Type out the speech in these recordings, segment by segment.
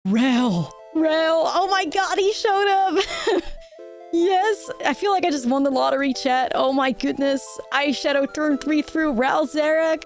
Rel! Oh my god, he showed up! Yes! I feel like I just won the lottery, chat. Oh my goodness. Eyeshadow turn 3 through Rel Zarek.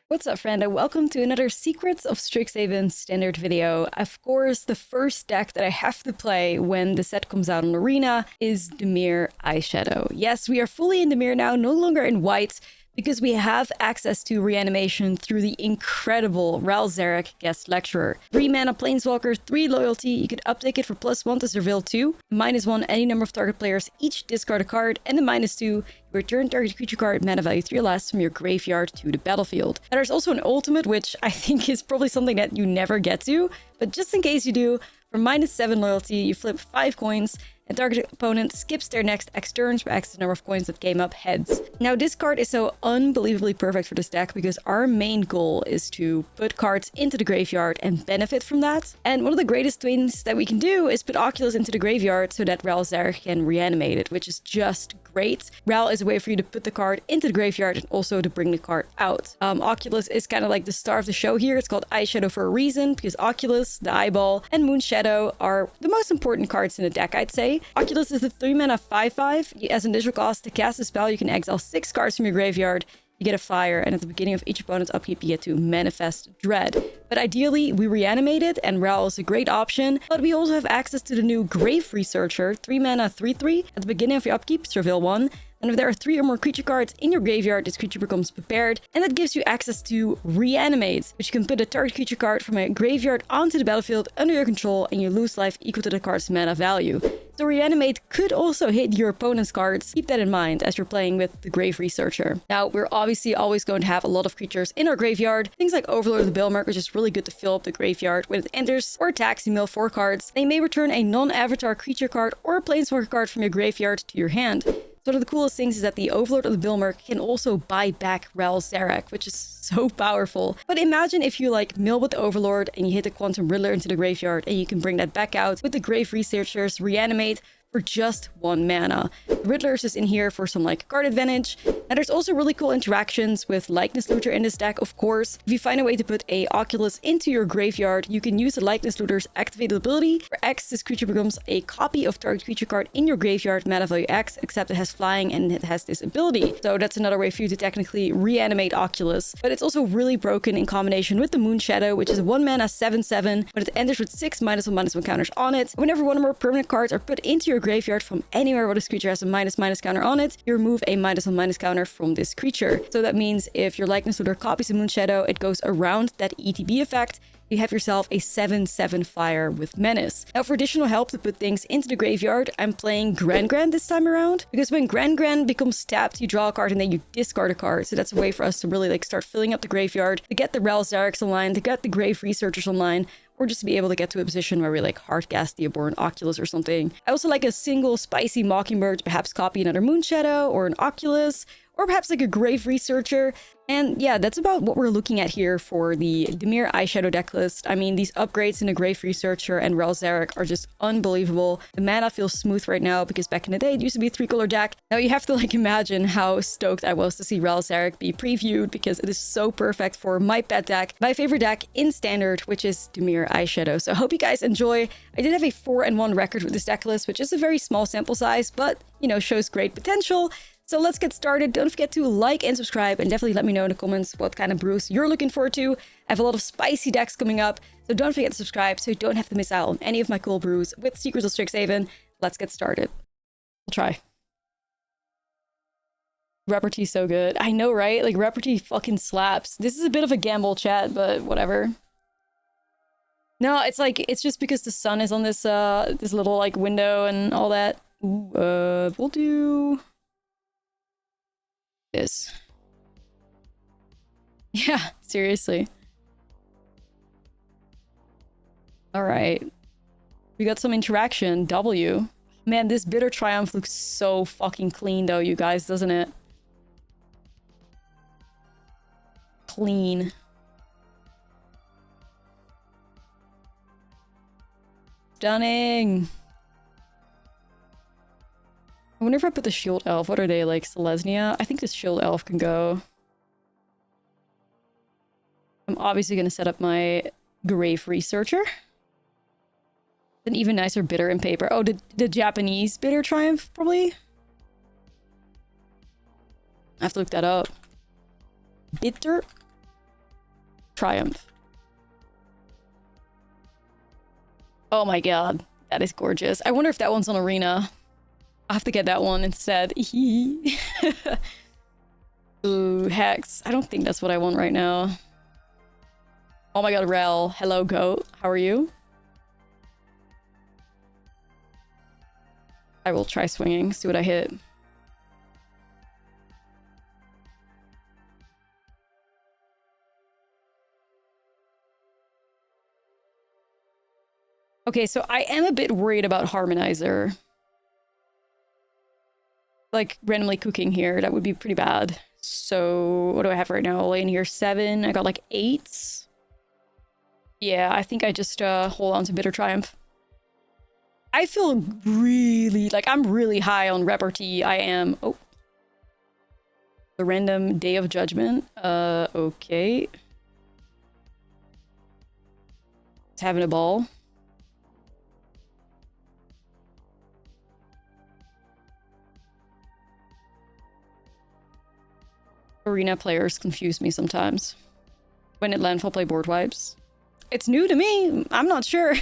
What's up, friend, and welcome to another Secrets of Strixhaven standard video. Of course, the first deck that I have to play when the set comes out on Arena is Dimir Eyeshadow. Yes, we are fully in Dimir now, no longer in white, because we have access to reanimation through the incredible Rel Zarek guest lecturer. 3 mana planeswalker, 3 loyalty, you could uptake it for +1 to surveil 2, -1 any number of target players each discard a card, and the -2, you return target creature card mana value 3 or less from your graveyard to the battlefield. And there's also an ultimate, which I think is probably something that you never get to, but just in case you do, for -7 loyalty, you flip 5 coins, and target opponent skips their next X turns for X the number of coins that came up heads. Now, this card is so unbelievably perfect for this deck because our main goal is to put cards into the graveyard and benefit from that. And one of the greatest things that we can do is put Oculus into the graveyard so that Rel Zarek can reanimate it, which is just great. Rel is a way for you to put the card into the graveyard and also to bring the card out. Oculus is kind of like the star of the show here. It's called Eyeshadow for a reason because Oculus, the eyeball, and Moonshadow are the most important cards in the deck, I'd say. Oculus is a 3 mana 5/5. As an initial cost, to cast a spell, you can exile 6 cards from your graveyard. You get a flyer, and at the beginning of each opponent's upkeep, you get to manifest Dread. But ideally, we reanimate it, and Rel is a great option. But we also have access to the new Grave Researcher, 3 mana 3/3. At the beginning of your upkeep, surveil 1. And if there are 3 or more creature cards in your graveyard, this creature becomes prepared, and that gives you access to Reanimate, which you can put a target creature card from a graveyard onto the battlefield under your control, and you lose life equal to the card's mana value. So Reanimate could also hit your opponent's cards. Keep that in mind as you're playing with the Grave Researcher. Now, we're obviously always going to have a lot of creatures in our graveyard. Things like Overlord of the Bilmer, which is really good to fill up the graveyard. When it enters or attacks, you mill 4 cards. They may return a non-avatar creature card or a planeswalker card from your graveyard to your hand. So one of the coolest things is that the Overlord of the Bilmer can also buy back Rel Zarek, which is so powerful. But imagine if you like mill with the Overlord and you hit the Quantum Riddler into the graveyard and you can bring that back out with the Grave Researchers, Reanimate for just 1 mana. The Riddler is just in here for some like card advantage. Now there's also really cool interactions with Likeness Looter in this deck, of course. If you find a way to put a Oculus into your graveyard, you can use the Likeness Looter's activated ability. For X, this creature becomes a copy of target creature card in your graveyard, mana value X, except it has flying and it has this ability. So that's another way for you to technically reanimate Oculus. But it's also really broken in combination with the Moonshadow, which is a 1 mana 7/7, but it enters with 6 -1/-1 counters on it. Whenever 1 or more permanent cards are put into your graveyard from anywhere where this creature has a -/- counter on it, you remove a -1/- counter from this creature. So that means if your Likeness Looter copies the Moonshadow, it goes around that ETB effect. You have yourself a 7/7 flyer with Menace. Now, for additional help to put things into the graveyard, I'm playing Gran this time around, because when Gran becomes tapped, you draw a card and then you discard a card. So that's a way for us to really like start filling up the graveyard, to get the Rel Zareks online, to get the Grave Researchers online, or just to be able to get to a position where we like hardcast the Abhorrent Oculus or something. I also like a single spicy Mockingbird to perhaps copy another Moonshadow or an Oculus, or perhaps like a Grave Researcher. And yeah, that's about what we're looking at here for the Dimir Eyeshadow decklist. I mean, these upgrades in the Grave Researcher and Rel Zarek are just unbelievable. The mana feels smooth right now because back in the day, it used to be a 3-color deck. Now you have to like imagine how stoked I was to see Rel Zarek be previewed because it is so perfect for my pet deck, my favorite deck in standard, which is Dimir Eyeshadow. So I hope you guys enjoy. I did have a 4-1 record with this decklist, which is a very small sample size, but you know, shows great potential. So let's get started. Don't forget to like and subscribe, and definitely let me know in the comments what kind of brews you're looking forward to. I have a lot of spicy decks coming up, so don't forget to subscribe so you don't have to miss out on any of my cool brews with Secrets of Strixhaven. Let's get started. We'll try. Repartee's so good. I know, right? Like, Repartee fucking slaps. This is a bit of a gamble, chat, but whatever. No, it's like, it's just because the sun is on this this little like window and all that. Ooh, we'll do this. Yeah, seriously. All right. We got some interaction. W. Man, this Bitter Triumph looks so fucking clean though, you guys, doesn't it? Clean. Stunning. I wonder if I put the Shield Elf. What are they, like Selesnya? I think this Shield Elf can go. I'm obviously going to set up my Grave Researcher. An even nicer bitter in paper. Oh, the Japanese bitter triumph, probably? I have to look that up. Bitter triumph. Oh my god, that is gorgeous. I wonder if that one's on Arena. I'll have to get that one instead. Ooh, Hex. I don't think that's what I want right now. Oh my god, Rel. Hello, Goat. How are you? I will try swinging, see what I hit. Okay, so I am a bit worried about Harmonizer. Like, randomly cooking here, that would be pretty bad. So, what do I have right now? Laying here 7. I got like 8s. Yeah, I think I just hold on to Bitter Triumph. I feel really, like, I'm really high on repartee. I am. Oh. The random Day of Judgment. Okay. It's having a ball. Arena players confuse me sometimes. When at landfall play board wipes. It's new to me. I'm not sure.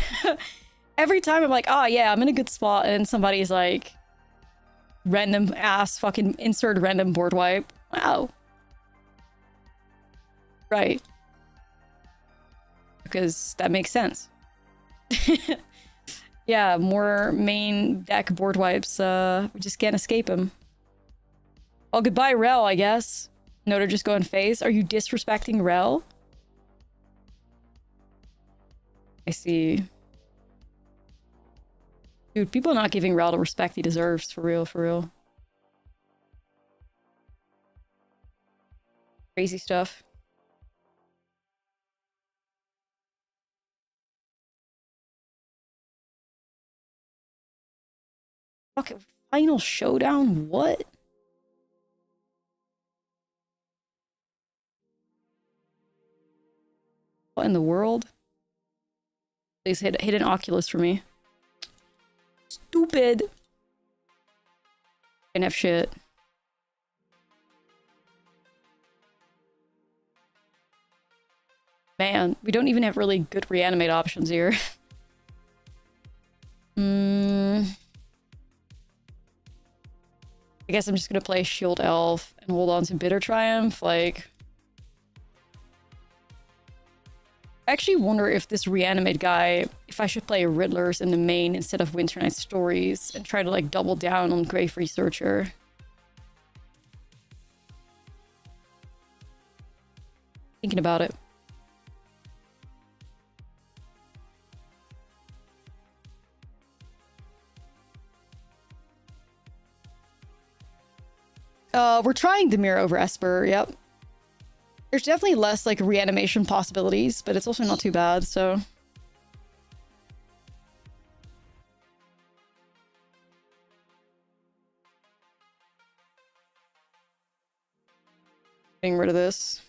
Every time I'm like, oh yeah, I'm in a good spot, and then somebody's like, random ass fucking insert random board wipe. Wow. Right. Because that makes sense. Yeah, more main deck board wipes. We just can't escape them. Oh, goodbye, Rel, I guess. No, they're just going phase. Are you disrespecting Rel? I see. Dude, people are not giving Rel the respect he deserves. For real, for real. Crazy stuff. Okay, final showdown? What? What in the world? Please hit an Oculus for me. Stupid. Didn't have shit. Man, we don't even have really good reanimate options here. I guess I'm just gonna play Shield Elf and hold on to Bitter Triumph, like... I actually wonder if this reanimate guy, if I should play Riddlers in the main instead of Winter Night Stories and try to like double down on Grave Researcher. Thinking about it. We're trying Dimir over Esper, yep. There's definitely less, like, reanimation possibilities, but it's also not too bad, so... Getting rid of this.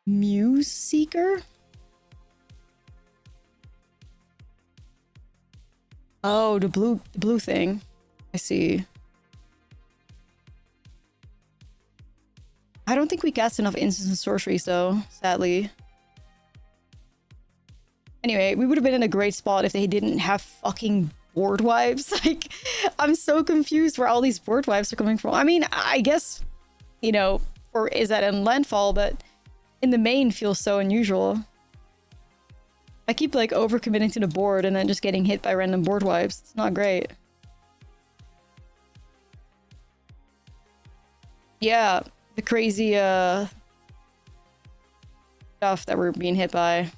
Muse Seeker? Oh, the blue thing. I see. I don't think we cast enough instants and sorceries, though, sadly. Anyway, we would have been in a great spot if they didn't have fucking board wipes. Like, I'm so confused where all these board wipes are coming from. I mean, I guess, you know, or is that in landfall, but in the main feels so unusual. I keep, like, overcommitting to the board and then just getting hit by random board wipes. It's not great. Yeah. The crazy, stuff that we're being hit by.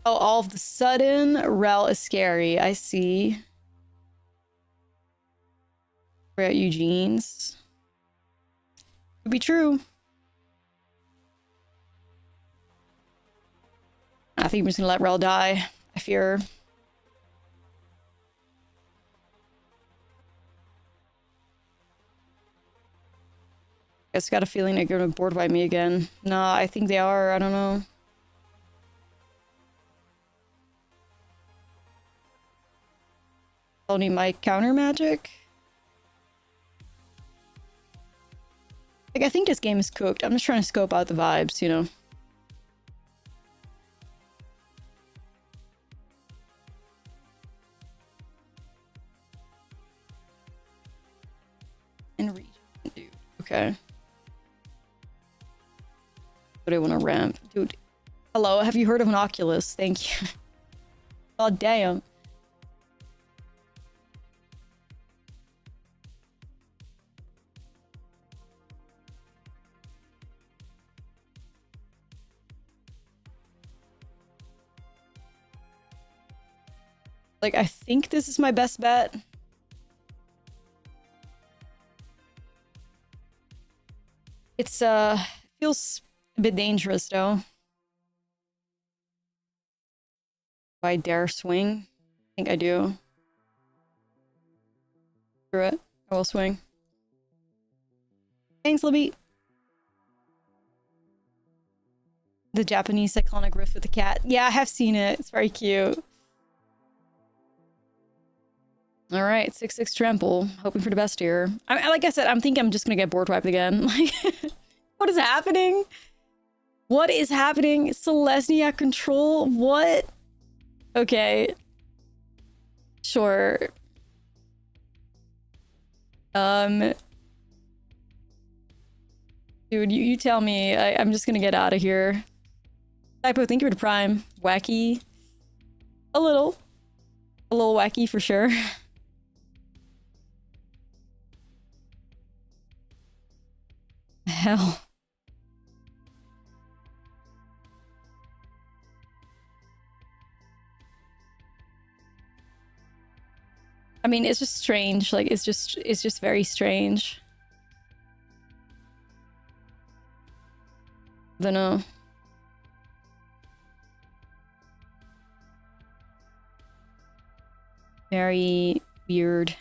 Oh, all of the sudden, Rel is scary. I see. We're at Eugene's. Could be true. I think I'm just gonna let Rel die. I fear. I just got a feeling they're gonna board wipe me again. Nah, I think they are. I don't know. I'll need my counter magic. Like, I think this game is cooked. I'm just trying to scope out the vibes, you know? And region, dude. Okay. But I want to ramp. Dude. Hello, have you heard of an Oculus? Thank you. Oh, damn. Like, I think this is my best bet. It's, feels a bit dangerous, though. Do I dare swing? I think I do. Screw it. I will swing. Thanks, Libby. The Japanese cyclonic rift with the cat. Yeah, I have seen it. It's very cute. All right, 6/6 trample. Hoping for the best here. Like I said, I'm thinking I'm just gonna get board wiped again. Like, what is happening? What is happening? Selesnya control? What? Okay. Sure. Dude, you tell me. I'm just gonna get out of here. Typo, thank you for the prime. Wacky. A little. A little wacky for sure. Hell. I mean, it's just strange. Like, it's just very strange. I don't know. Very weird.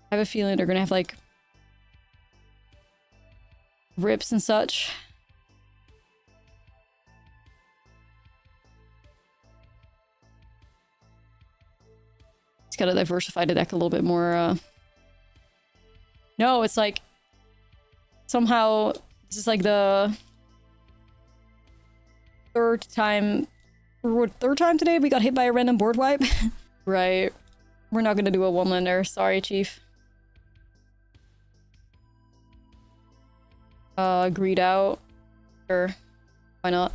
I have a feeling they're gonna have, like, rips and such. Just gotta diversify the deck a little bit more. No, it's like... Somehow, this is like the... third time today we got hit by a random board wipe. Right. We're not gonna do a one-lander. Sorry, Chief. Greed out. Sure. Why not?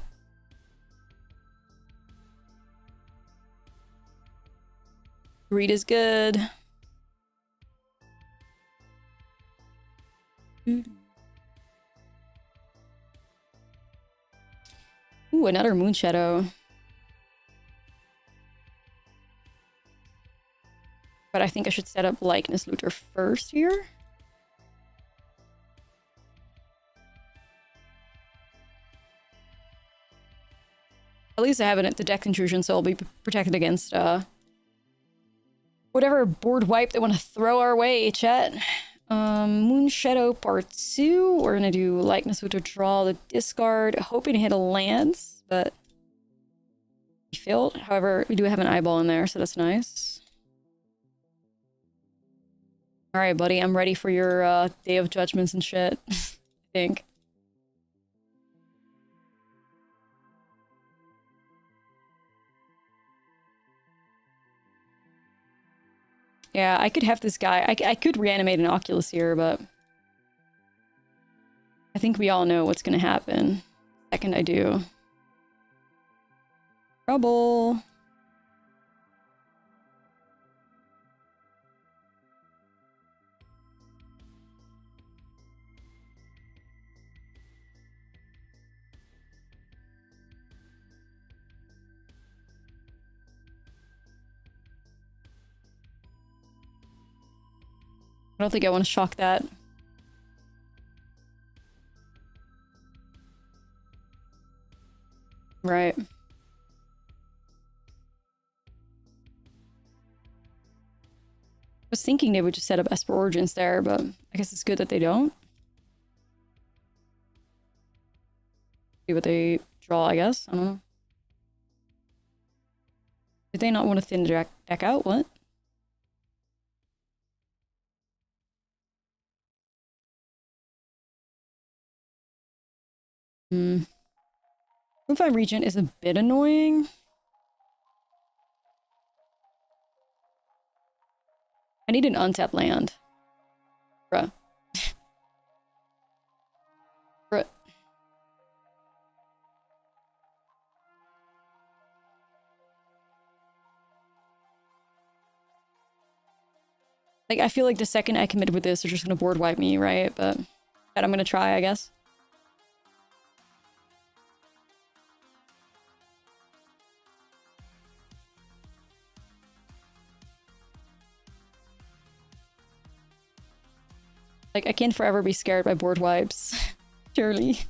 Greed is good. Ooh, another Moon Shadow. But I think I should set up Likeness Looter first here. At least I have it at the deck intrusion, so I'll be protected against whatever board wipe they want to throw our way, chat. Moon Shadow part 2. We're gonna do Likeness Looter, draw the discard, hoping to hit a lance, but we failed. However, we do have an eyeball in there, so that's nice. Alright, buddy, I'm ready for your Day of Judgments and shit. I think. Yeah, I could have this guy. I could reanimate an Oculus here, but... I think we all know what's gonna happen. Second I do. Trouble. I don't think I want to shock that. Right. was thinking they would just set up Esper Origins there, but I guess it's good that they don't. See what they draw, I guess. I don't know. Did they not want to thin the deck out? What? Room 5 Regent is a bit annoying. I need an untapped land. Bruh. Bruh. Like, I feel like the second I commit with this, they're just gonna board wipe me, right? But that I'm gonna try, I guess. Like, I can't forever be scared by board wipes. Surely.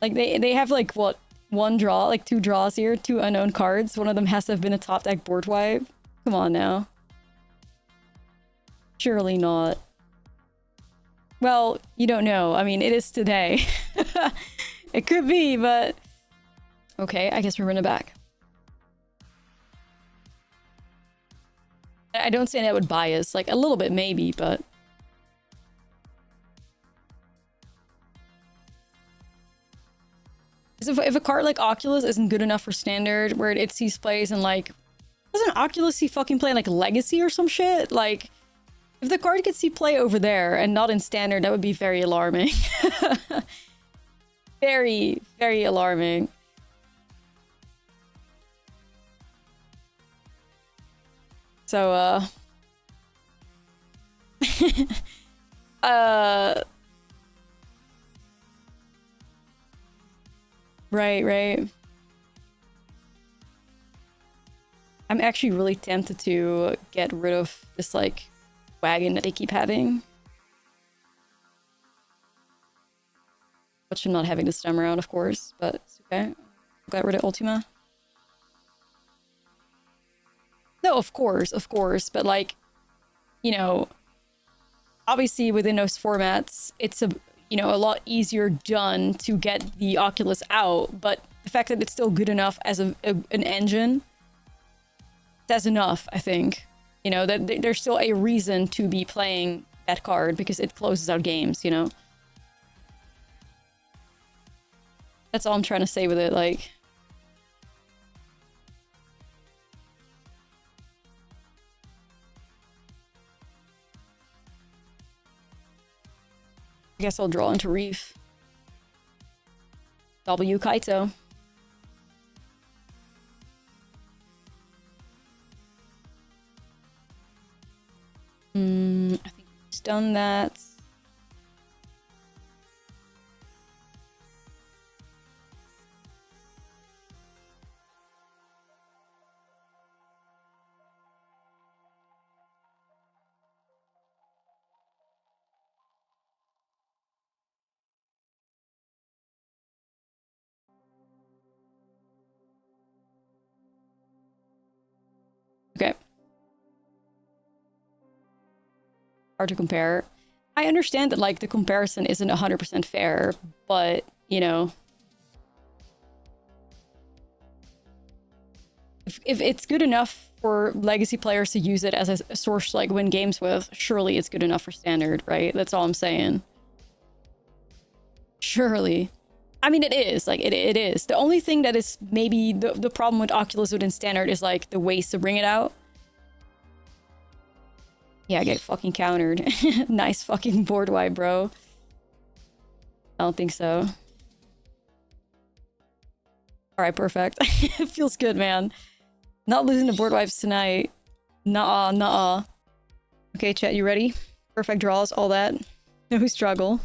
Like, they have, like, what? One draw? Like, 2 draws here? 2 unknown cards. One of them has to have been a top deck board wipe. Come on now. Surely not. Well, you don't know. I mean, it is today. It could be, but... Okay, I guess we're running back. I don't say that with bias. Like, a little bit maybe, but... If a card like Oculus isn't good enough for Standard, where it sees plays and, like... Doesn't Oculus see fucking play in, like, Legacy or some shit? Like, if the card could see play over there and not in Standard, that would be very alarming. Very, very alarming. So, right. I'm actually really tempted to get rid of this, like, wagon that they keep having. Which I'm not having this time around, of course, but it's okay. Got rid of Ultima. No, of course, but, like, you know, obviously within those formats, it's a, you know, a lot easier done to get the Oculus out, but the fact that it's still good enough as an engine, that's enough, I think. You know, that there's still a reason to be playing that card because it closes out games, you know? That's all I'm trying to say with it, like... I guess I'll draw into Reef. W Kaito. I think he's done that. Okay. Hard to compare. I understand that, like, the comparison isn't 100% fair, but, you know... If it's good enough for Legacy players to use it as a source to, like, win games with, surely it's good enough for Standard, right? That's all I'm saying. Surely. I mean, it is. Like, it is. The only thing that is maybe the problem with Oculus within Standard is, like, the ways to bring it out. Yeah, I get fucking countered. Nice fucking board wipe, bro. I don't think so. Alright, perfect. It feels good, man. Not losing to board wipes tonight. Nuh-uh, nuh-uh. Okay, chat, you ready? Perfect draws, all that. No struggle.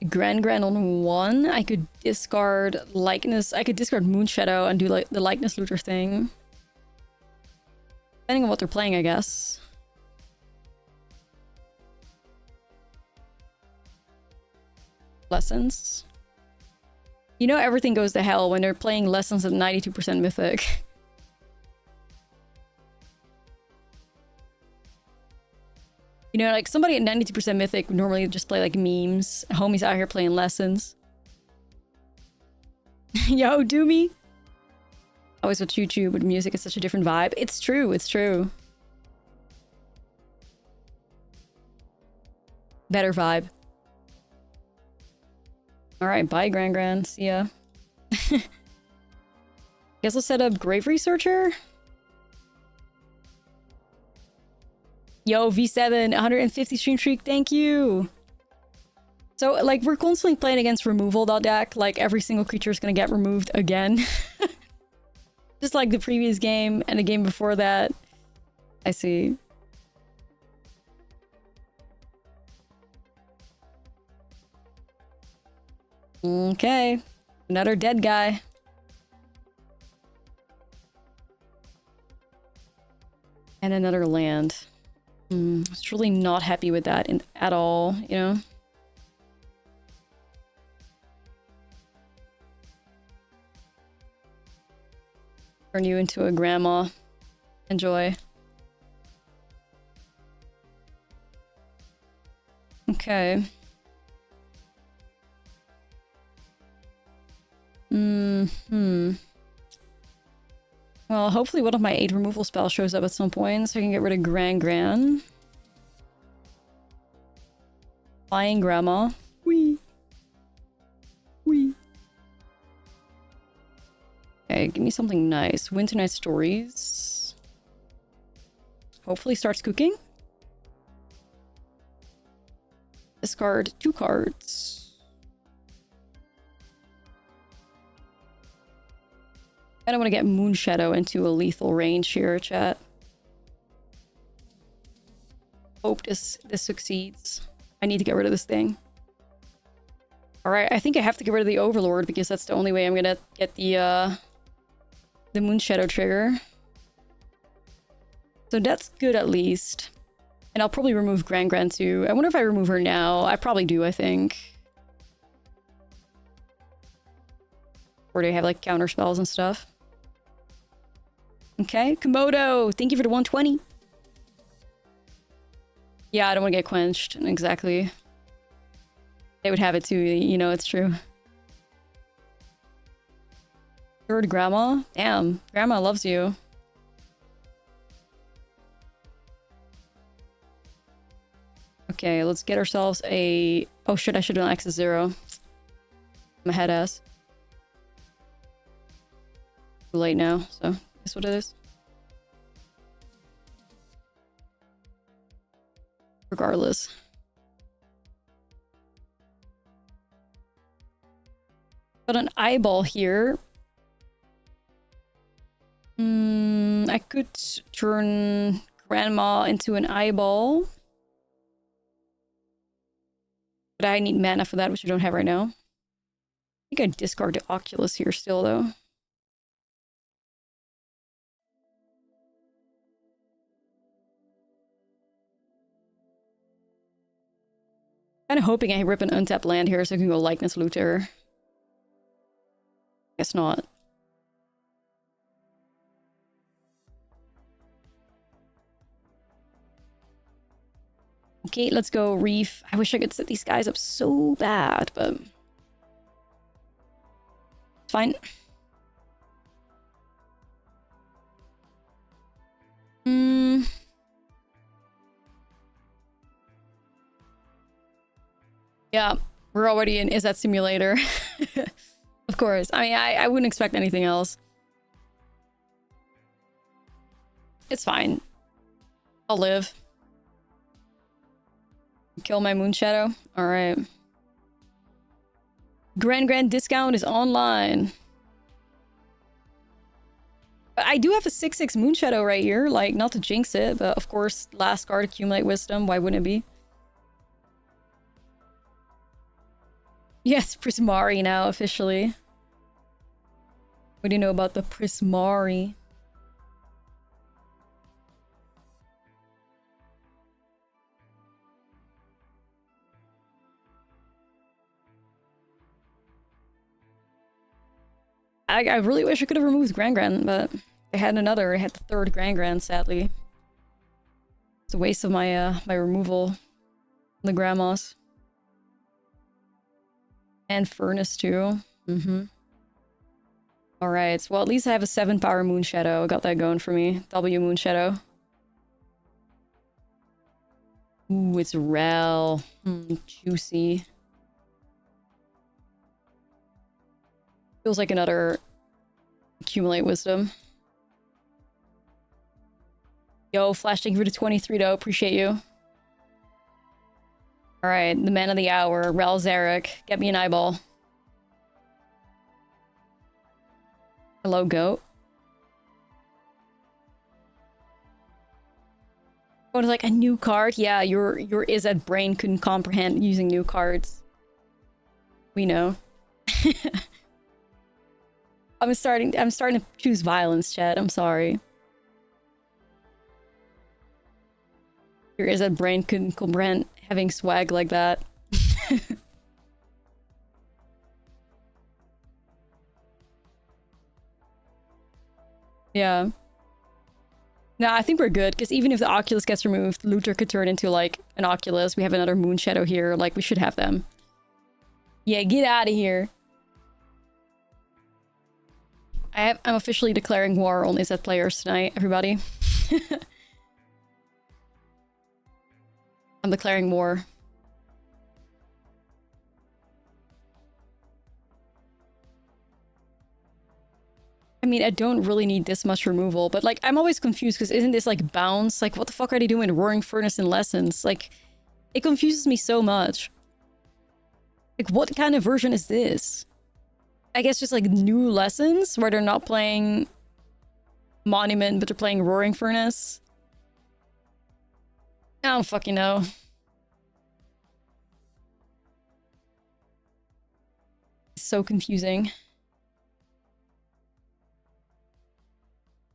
Grand on 1. I could discard Likeness. I could discard Moonshadow and do, like, the Likeness Looter thing. Depending on what they're playing, I guess. Lessons. You know everything goes to hell when they're playing lessons at 92% mythic. You know, like somebody at 92% mythic would normally just play like memes. Homies out here playing lessons. Yo, do me. Always with choo-choo, but music is such a different vibe. It's true, it's true. Better vibe. Alright, bye Gran Gran. See ya. Guess I'll set up Grave Researcher. Yo, V7, 150 stream streak, thank you! So, like, we're constantly playing against removal.deck. Like, every single creature is gonna get removed again. Just like the previous game and the game before that. I see. Okay. Another dead guy. And another land. I was really not happy with that at all, you know? Turn you into a grandma. Enjoy. Okay. Well, hopefully one of my 8 removal spells shows up at some point, so I can get rid of Gran. Flying Grandma. Wee. Wee. Okay, give me something nice. Winter Night Stories. Hopefully starts cooking. Discard 2 cards. I don't want to get Moonshadow into a lethal range here, chat. Hope this succeeds. I need to get rid of this thing. Alright, I think I have to get rid of the Overlord because that's the only way I'm gonna get the Moonshadow trigger. So that's good at least. And I'll probably remove Gran too. I wonder if I remove her now. I probably do, I think. Or do I have like counter spells and stuff? Okay, Komodo, thank you for the 120. Yeah, I don't want to get quenched. Exactly. They would have it too, you know, it's true. Third Grandma? Damn, Grandma loves you. Okay, let's get ourselves a... Oh shit, I should have done Access 0. I'm a head ass. Too late now, so that's what it is. Regardless. Got an eyeball here. I could turn Grandma into an eyeball. But I need mana for that, which I don't have right now. I think I discard the Oculus here still, though. Kind of hoping I rip an untapped land here so I can go Likeness Looter. Guess not. Okay, let's go Reef. I wish I could set these guys up so bad, but... It's fine. Yeah, we're already in Is That Simulator. Of course. I mean, I wouldn't expect anything else. It's fine. I'll live. Kill my Moonshadow? Alright. Gran discount is online. But I do have a 6/6 Moonshadow right here. Like, not to jinx it, but of course, last card, Accumulate Wisdom. Why wouldn't it be? Yes, Prismari now, officially. What do you know about the Prismari? I really wish I could have removed Grand Grand, but I had another. I had the third Grand Grand, sadly. It's a waste of my my removal from the grandmas. And Furnace too. Alright, well at least I have a 7-power Moonshadow. I got that going for me. W Moonshadow. Ooh, it's Rel. Juicy. Feels like another Accumulate Wisdom. Yo, Flash, thank you for the 23 though. Appreciate you. Alright, the man of the hour, Rel Zarek. Get me an eyeball. Hello, goat. Oh, it's like a new card? Yeah, your Izzet brain couldn't comprehend using new cards. We know. I'm starting to choose violence, chat. I'm sorry. Your Izzet brain couldn't comprehend having swag like that. Yeah. No, I think we're good, because even if the Oculus gets removed, Luther could turn into, like, an Oculus. We have another Moonshadow here. Like, we should have them. Yeah, get out of here. I'm officially declaring war on Izzet players tonight, everybody. I'm declaring war. I mean, I don't really need this much removal, but like, I'm always confused because isn't this like bounce? Like, what the fuck are they doing Roaring Furnace in Lessons? Like, it confuses me so much. Like, what kind of version is this? I guess just like new Lessons where they're not playing Monument, but they're playing Roaring Furnace. I don't fucking know. It's so confusing.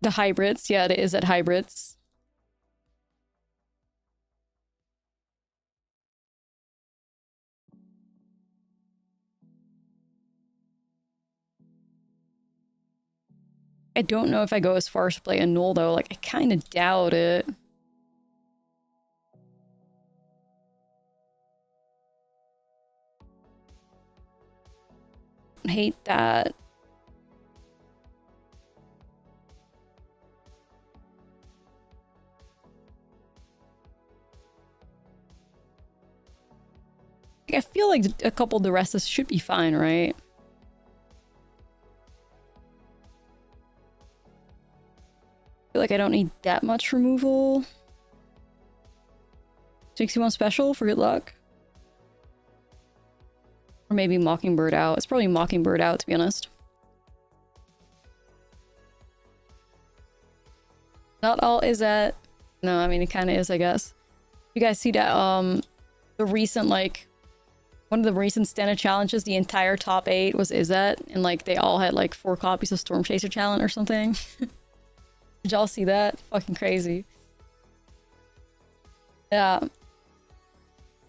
The hybrids, yeah, it is at hybrids. I don't know if I go as far as to play a null though, like I kind of doubt it. I hate that. I feel like a couple of the rest should be fine, right? I feel like I don't need that much removal. 61 special for good luck. Or maybe Mockingbird out. It's probably Mockingbird out, to be honest. Not all is that. No, I mean, it kind of is, I guess. You guys see that, the recent, like, one of the recent standard challenges, the entire top 8 was Izzet, and like they all had like 4 copies of Storm Chaser Challenge or something. Did y'all see that? Fucking crazy. Yeah.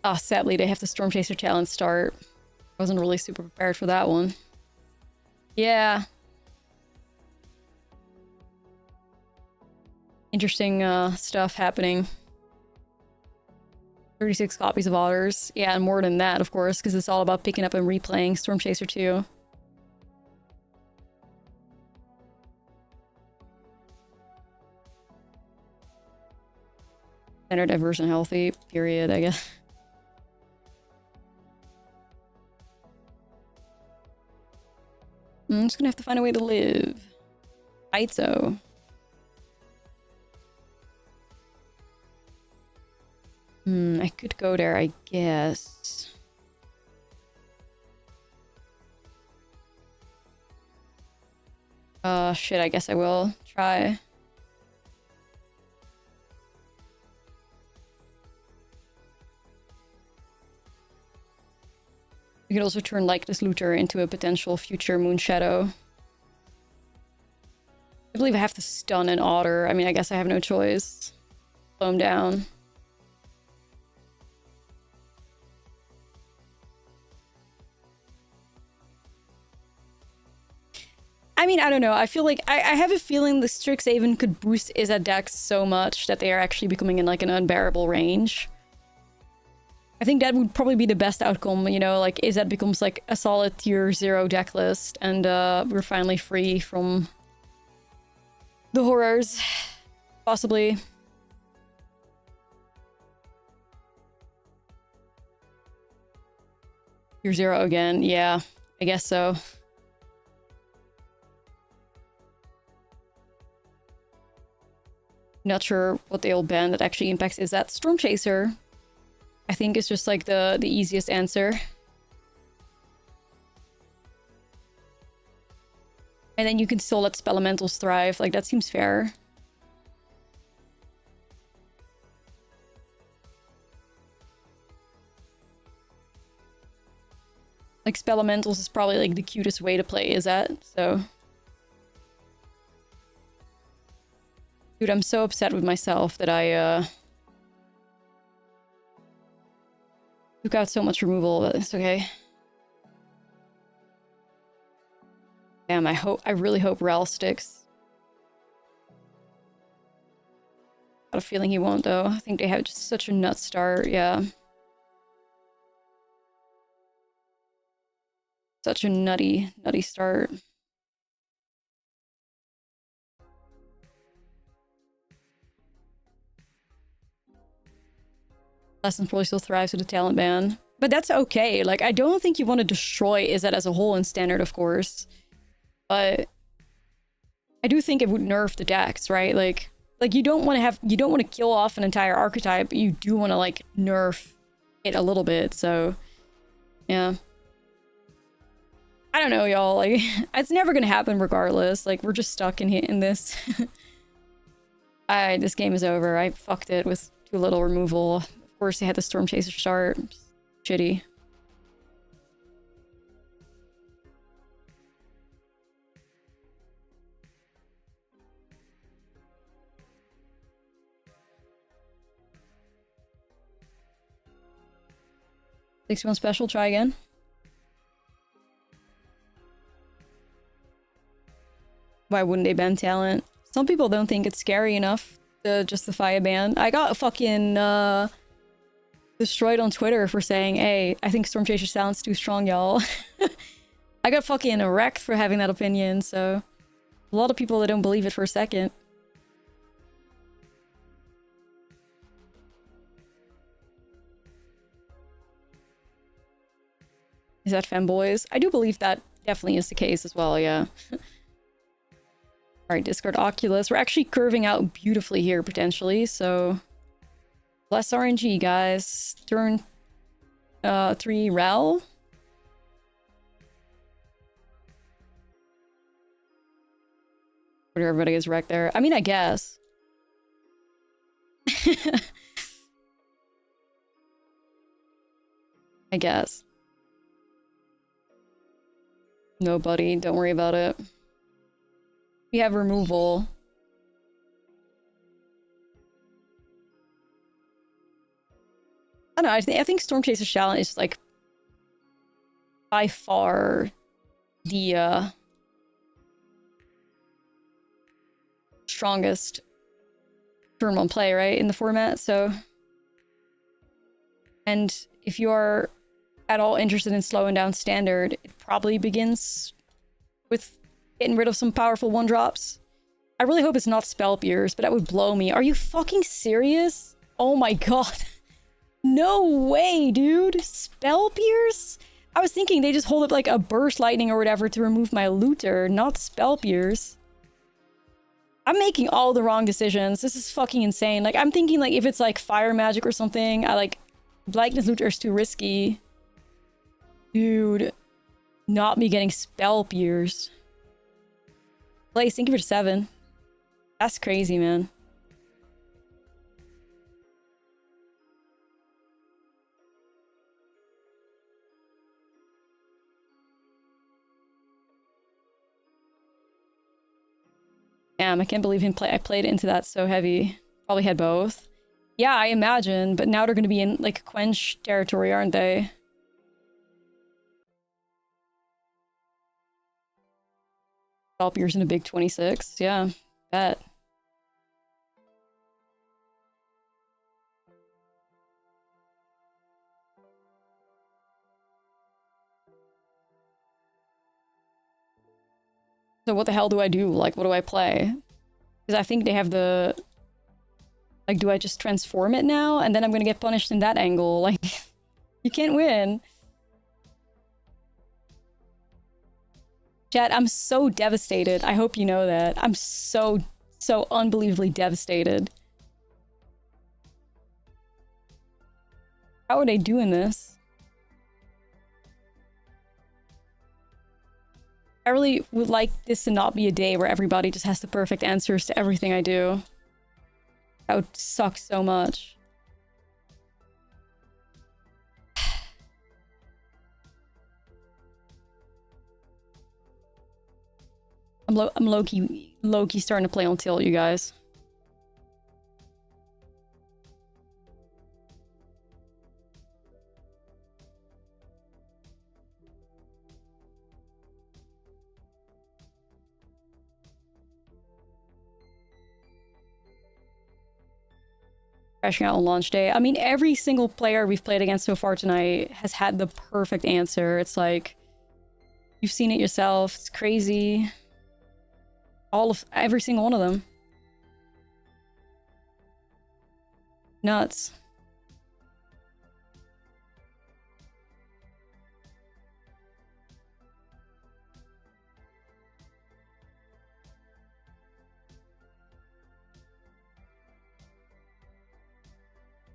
Oh, sadly they have the Storm Chaser Challenge start. I wasn't really super prepared for that one. Yeah. Interesting stuff happening. 36 copies of Otters. Yeah, and more than that, of course, because it's all about picking up and replaying Storm Chaser 2. Standard, diverse, and healthy. Period, I guess. I'm just gonna have to find a way to live. Aizo. I could go there, I guess. Shit, I guess I will try. We could also turn like this Looter into a potential future Moonshadow. I believe I have to stun an Otter. I mean, I guess I have no choice. Slow him down. I mean, I don't know. I feel like I have a feeling the Strixhaven could boost Izzet decks so much that they are actually becoming in like an unbearable range. I think that would probably be the best outcome, you know, like Izzet becomes like a solid tier 0 deck list and we're finally free from the horrors, possibly. Tier 0 again, yeah, I guess so. Not sure what they'll ban that actually impacts Izzet. Storm Chaser, I think, is just like the easiest answer. And then you can still let Spelementals thrive. Like, that seems fair. Like, Spelementals is probably like the cutest way to play Izzet, so... Dude, I'm so upset with myself that I, took out so much removal, but it's okay. Damn, I really hope Rel sticks. Got a feeling he won't, though. I think they have just such a nut start, yeah. Such a nutty start. Lesson probably still thrives with the talent ban. But that's okay. Like, I don't think you want to destroy Izzet as a whole in Standard, of course. But I do think it would nerf the decks, right? Like you don't want to kill off an entire archetype, but you do want to, like, nerf it a little bit, so... Yeah. I don't know, y'all. Like, it's never gonna happen regardless. Like, we're just stuck in this. This game is over. I fucked it with too little removal. Of course, they had the Storm Chaser start. Shitty. $61 special, try again. Why wouldn't they ban talent? Some people don't think it's scary enough to justify a ban. I got fucking, destroyed on Twitter for saying, hey, I think Storm Chaser sounds too strong, y'all. I got fucking wrecked for having that opinion, so... A lot of people that don't believe it for a second. Is that femboys? I do believe that definitely is the case as well, yeah. Alright, discard Oculus. We're actually curving out beautifully here, potentially, so... Less RNG, guys. Turn 3 Rel. Everybody is wrecked there. I mean, I guess. I guess. No, buddy. Don't worry about it. We have removal. I don't know, I think Storm Chaser Challenge is, like, by far the strongest turn on play, right, in the format, so... And if you are at all interested in slowing down Standard, it probably begins with getting rid of some powerful one-drops. I really hope it's not Spell Pierce, but that would blow me. Are you fucking serious? Oh my god. No way, dude. Spell Pierce? I was thinking they just hold up like a Burst Lightning or whatever to remove my Looter, not Spell Pierce. I'm making all the wrong decisions. This is fucking insane. Like, I'm thinking, like, if it's like Fire Magic or something, I like... Blackness Looter is too risky. Dude. Not me getting Spell Pierced. Blaze, thank you for 7. That's crazy, man. Damn, I can't believe I played into that so heavy. Probably had both. Yeah, I imagine, but now they're going to be in, like, Quench territory, aren't they? Top yours in a big 26. Yeah, bet. So what the hell do I do? Like, what do I play? Because I think they have the... Like, do I just transform it now? And then I'm gonna get punished in that angle. Like, you can't win. Chat, I'm so devastated. I hope you know that. I'm so unbelievably devastated. How are they doing this? I really would like this to not be a day where everybody just has the perfect answers to everything I do. That would suck so much. I'm low-key starting to play on tilt, you guys. Crashing out on launch day. I mean, every single player we've played against so far tonight has had the perfect answer. It's like, you've seen it yourself. It's crazy. Every single one of them. Nuts.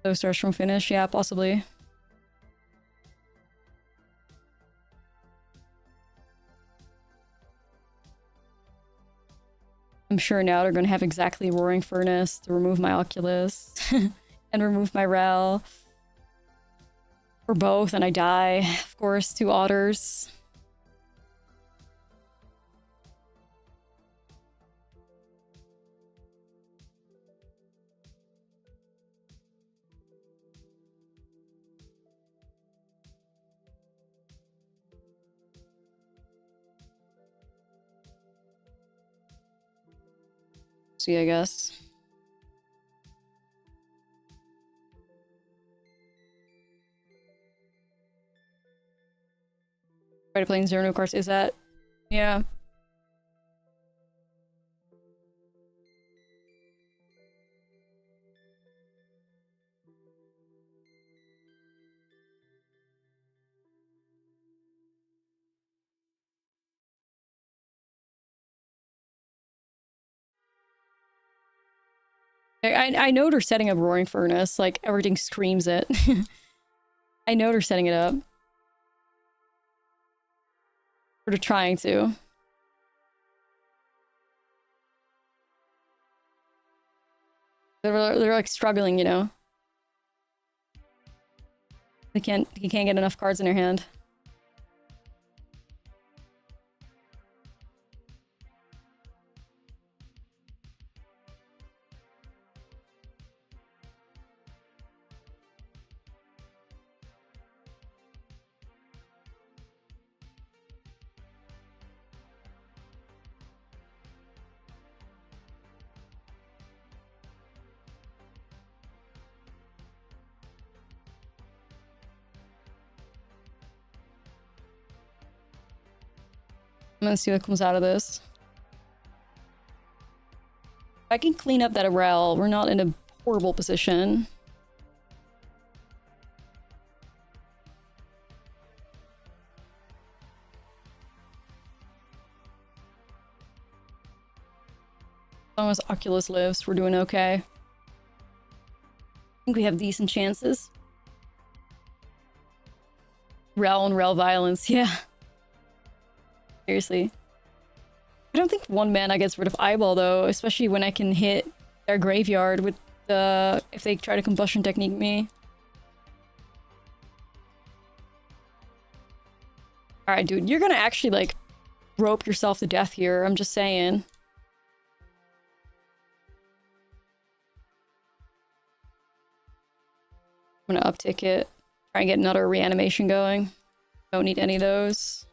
So starts from finish, yeah, possibly. I'm sure now they're gonna have exactly Roaring Furnace to remove my Oculus and remove my Rel. Or both, and I die. Of course, 2 otters. See, I guess. Try to play in zero no cards. Is that? Yeah. I know they're setting up Roaring Furnace. Like, everything screams it. I know they're setting it up. Or they're trying to. They're like struggling, you know? They can't get enough cards in their hand. I'm gonna see what comes out of this. If I can clean up that Arel, we're not in a horrible position. As long as Oculus lives, we're doing okay. I think we have decent chances. Rel and Rel violence, yeah. Seriously. I don't think one mana gets rid of Eyeball though, especially when I can hit their graveyard with the... if they try to combustion technique me. Alright, dude, you're gonna actually, like, rope yourself to death here, I'm just saying. I'm gonna uptick it. Try and get another reanimation going. Don't need any of those.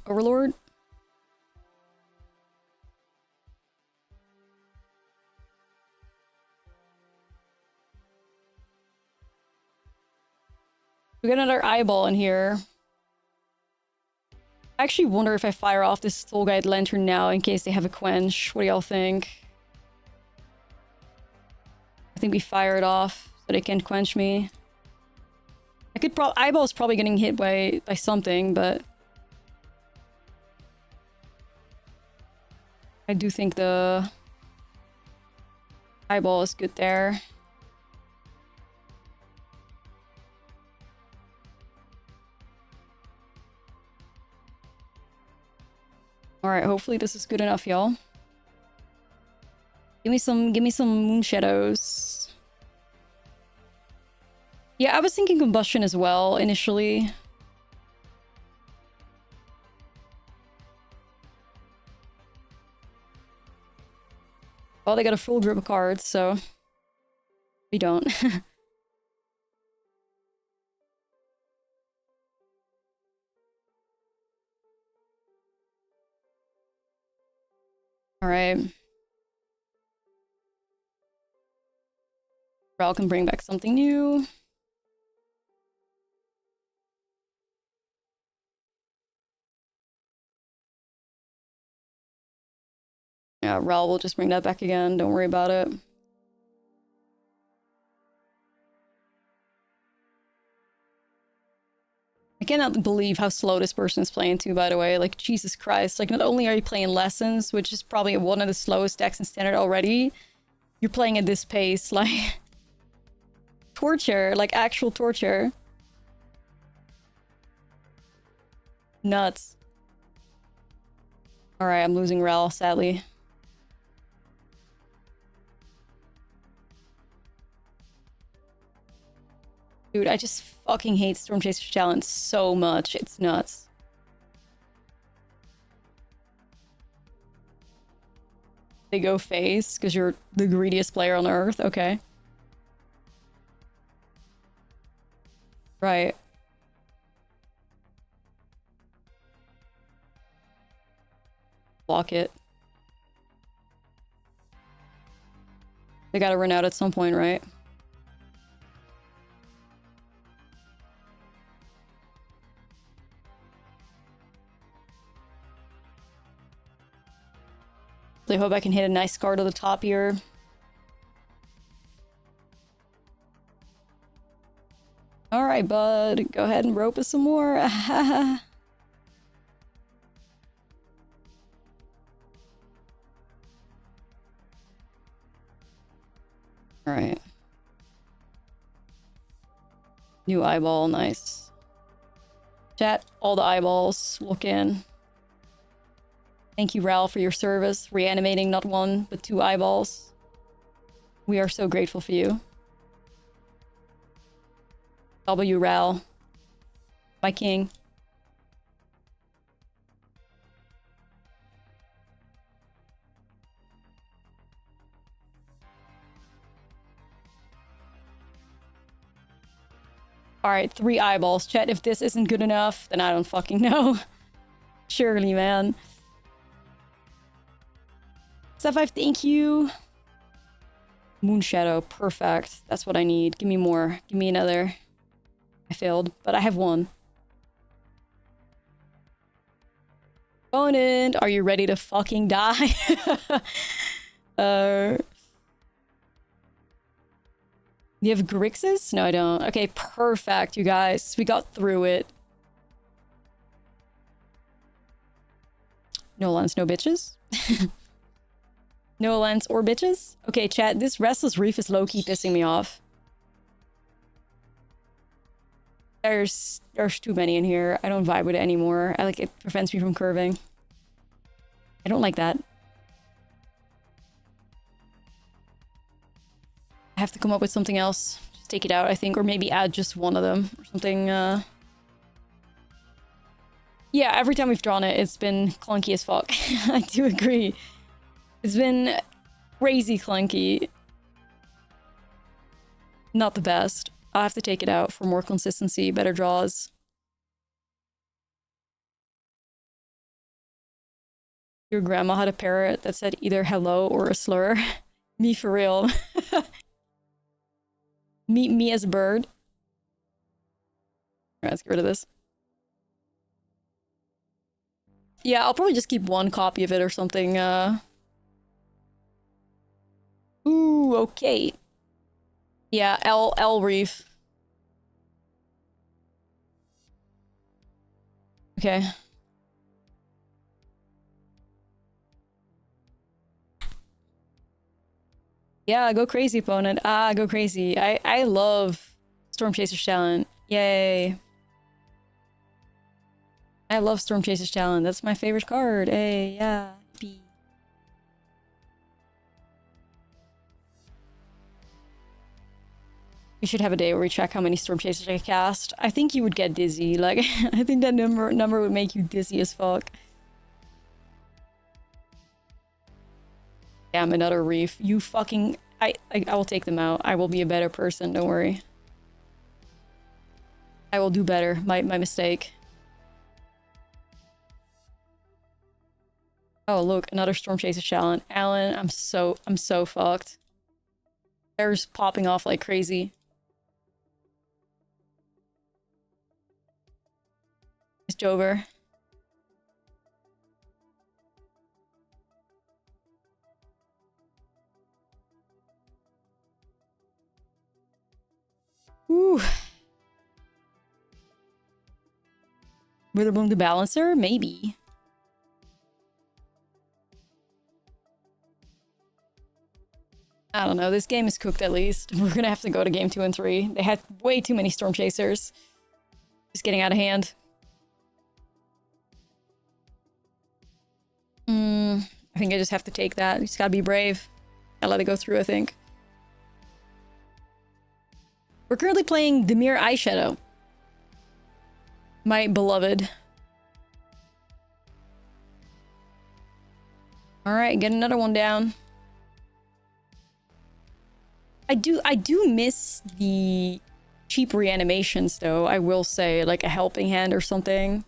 Overlord. We got another eyeball in here. I actually wonder if I fire off this Soul Guide Lantern now in case they have a quench. What do y'all think? I think we fire it off so they can't quench me. I could eyeball's probably getting hit by something, but I do think the eyeball is good there. Alright, hopefully this is good enough, y'all. Give me some moon shadows. Yeah, I was thinking combustion as well initially. Well, they got a full group of cards, so we don't. Alright. Ral can bring back something new. Yeah, Ral will just bring that back again. Don't worry about it. I cannot believe how slow this person is playing too, by the way. Like, Jesus Christ. Like, not only are you playing Lessons, which is probably one of the slowest decks in Standard already, you're playing at this pace. Like, torture. Like, actual torture. Nuts. Alright, I'm losing Rel, sadly. Dude, I just fucking hate Storm Chaser's Challenge so much. It's nuts. They go face because you're the greediest player on Earth. Okay. Right. Block it. They gotta run out at some point, right? I hope I can hit a nice card on the top here. Alright, bud. Go ahead and rope us some more. Alright. New eyeball, nice. Chat, all the eyeballs. Look in. Thank you, Ral, for your service. Reanimating not one, but 2 eyeballs. We are so grateful for you. W, Ral. My king. Alright, 3 eyeballs. Chat, if this isn't good enough, then I don't fucking know. Surely, man. Seth5, thank you. Moonshadow, perfect. That's what I need. Give me more. Give me another. I failed, but I have 1. Opponent, are you ready to fucking die? You have Grixis? No, I don't. Okay, perfect, you guys. We got through it. No lens, no bitches. No lens or bitches? Okay, chat, this Restless Reef is low-key pissing me off. There's too many in here. I don't vibe with it anymore. It prevents me from curving. I don't like that. I have to come up with something else. Just take it out, I think, or maybe add just one of them or something. Yeah, every time we've drawn it, it's been clunky as fuck. I do agree. It's been crazy clunky. Not the best. I'll have to take it out for more consistency, better draws. Your grandma had a parrot that said either hello or a slur. Me for real. me as a bird. Alright, let's get rid of this. Yeah, I'll probably just keep one copy of it or something. Ooh, okay. Yeah, L Reef. Okay. Yeah, go crazy, opponent. Ah, go crazy. I love Storm Chaser's Talent. Yay. I love Storm Chaser's Talent. That's my favorite card. Hey, yeah. B. We should have a day where we check how many Storm Chasers I cast. I think you would get dizzy. Like, I think that number would make you dizzy as fuck. Damn, another Reef. You fucking... I will take them out. I will be a better person, don't worry. I will do better. My mistake. Oh, look, another Storm Chaser challenge. Alan, I'm so fucked. There's popping off like crazy. It's Jover. Ooh. Witherbloom the Balancer? Maybe. I don't know. This game is cooked at least. We're gonna have to go to game 2 and 3. They had way too many Storm Chasers. Just getting out of hand. I think I just have to take that. You just gotta be brave. Gotta let it go through, I think. We're currently playing Dimir Eyeshadow. My beloved. Alright, get another one down. I do miss the cheap reanimations though, I will say, like a helping hand or something.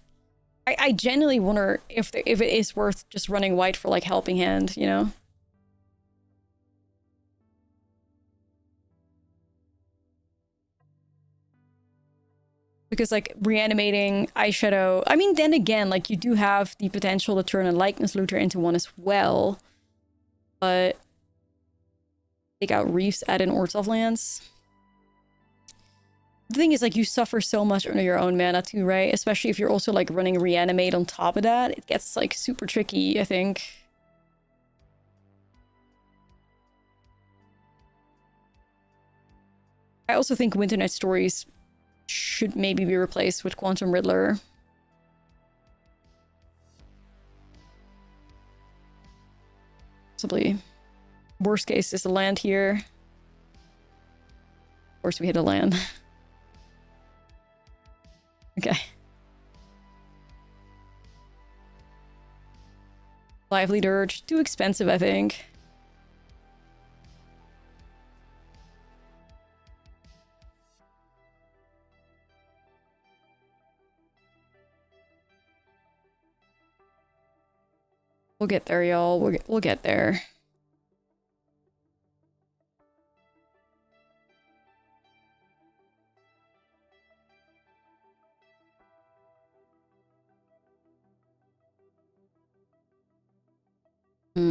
I genuinely wonder if it is worth just running white for like helping hand, you know? Because like reanimating Eyeshadow, I mean, then again, like you do have the potential to turn a Likeness Looter into one as well, but take out Reefs, add in Orzhov lands. The thing is, like, you suffer so much under your own mana too, right? Especially if you're also like running Reanimate on top of that, it gets like super tricky, I think. I also think Winter Night Stories should maybe be replaced with Quantum Riddler. Possibly. Worst case is a land here. Of course we hit a land. Okay. Lively Dirge. Too expensive, I think. We'll get there, y'all. We'll get there.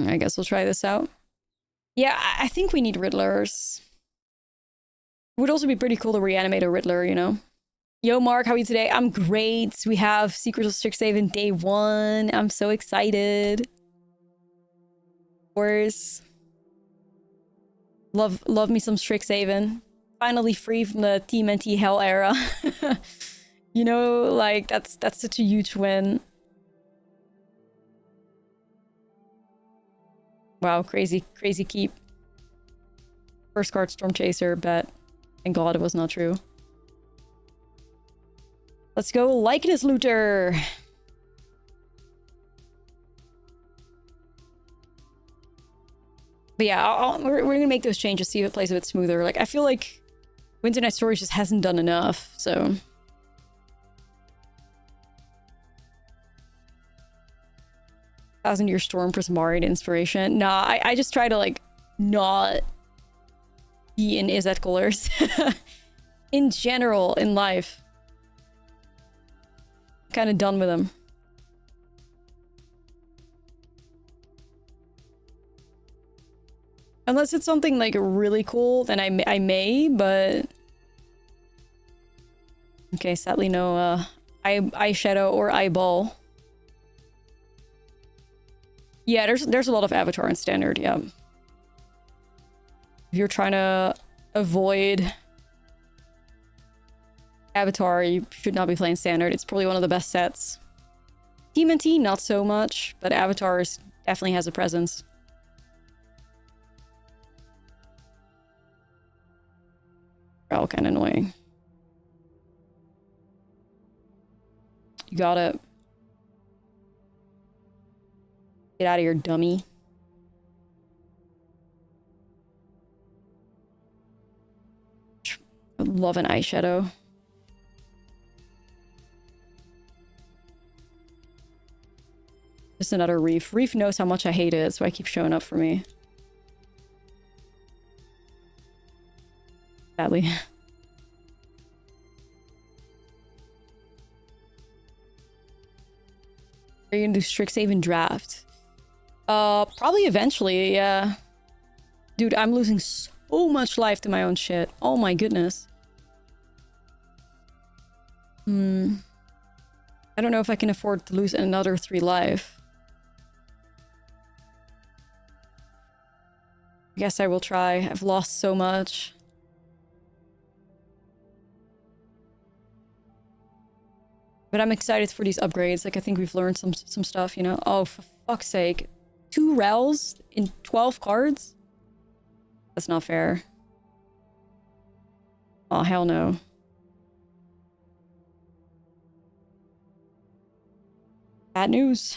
I guess we'll try this out. Yeah, I think we need Riddlers. It would also be pretty cool to reanimate a Riddler, you know? Yo, Mark, how are you today? I'm great. We have Secrets of Strixhaven Day 1. I'm so excited. Of course. Love me some Strixhaven. Finally free from the TMNT hell era. You know, like, that's such a huge win. Wow, crazy keep. First card, Storm Chaser, bet. Thank God it was not true. Let's go, Likeness Looter! But yeah, we're gonna make those changes, see if it plays a bit smoother. Like, I feel like Winter Night Stories just hasn't done enough, so... 1000-Year Storm Prismari inspiration. Nah, I just try to like not be in Izzet colors. In general, in life. Kind of done with them. Unless it's something like really cool, then I may, but... Okay, sadly no eyeshadow or eyeball. Yeah, there's a lot of Avatar in Standard, yeah. If you're trying to avoid Avatar, you should not be playing Standard. It's probably one of the best sets. TMNT, not so much, but Avatar definitely has a presence. They're all kind of annoying. You got it. Get out of here, dummy. I love an eyeshadow. Just another Reef. Reef knows how much I hate it, so I keep showing up for me. Sadly. Are you gonna do Strixhaven draft? Probably eventually, yeah. Dude, I'm losing so much life to my own shit. Oh my goodness. I don't know if I can afford to lose another 3 life. I guess I will try. I've lost so much. But I'm excited for these upgrades. Like, I think we've learned some stuff, you know? Oh, for fuck's sake. 2 Rels in 12 cards? That's not fair. Oh, hell no. Bad news.